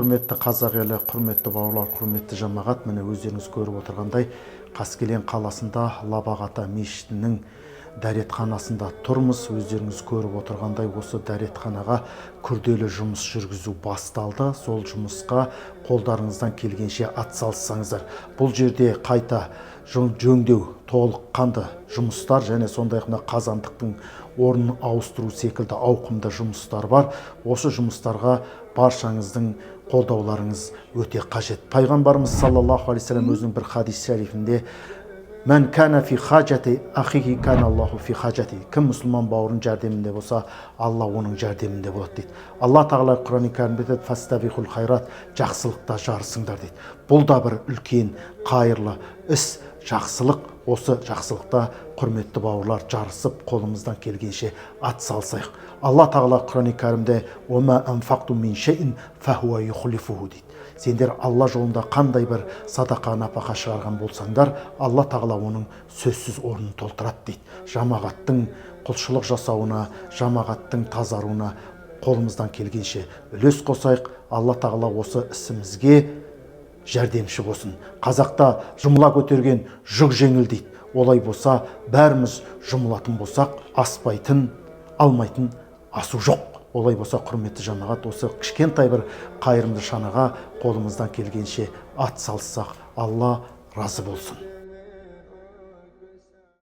Құрметті қазақ елі, құрметті бауырлар, құрметті жамағат, міне өздеріңіз көріп отырғандай Қаскелең қаласында Лабағата мешітінің дәретханасында тұрмыз. Өздеріңіз көріп отырғандай осы дәретханаға күрделі жұмыс жүргізу басталды. Сол жұмысқа қолдарыңыздан келгенше атсалыссаңыздар. Бұл жерде қайта жөндеу, толыққанды жұмыстар және сондай-ақ қазандықтың орнын ауыстыру секілді ауқымды жұмыстар бар. Осы жұмыстарға баршаңыздың қолдауларыңыз өте қажет. Пайғамбарымыз саллаллаху алейхи вассалам өзінің бір хадис шарифінде Мән кәна фи хажати ахихи кәна Аллаху фи хажати. Кім мұсылман бауырын жәрдемінде болса, Алла оның жәрдемінде болады дейді. Алла тағала Құран кәрімде айтады: фастабихул хайрат, жақсылықта жарысыңдар дейді. Бұл да бір үлкен қайырлы іс, жақсылық. Осы жақсылықта құрметті бауырлар жарысып, қолымыздан келгенше ат салсайық. Алла тағала Құран кәрімде ома анфақту мин шейин фахуа юхлифуху дейді. Сендер Алла жолында қандай бір садақа напақа шығарған болсаңдар, Алла тағала оның сөзсіз орнын толтырады дейді. Жамағаттың құлшылық жасауына, жамағаттың тазаруына қолымыздан келгенше үлес қосайық. Алла тағала осы ісімізге жәрдемші болсын. Қазақта жұмыла көтерген жүк жеңіл дейді. Олай болса, бәріміз жұмылатын болсақ, аспайтын, алмайтын асу жоқ. Олай болса, құрметті жамағат, осы кішкентай бір қайырымды шанаға қолымыздан келгенше ат салсақ, Алла разы болсын.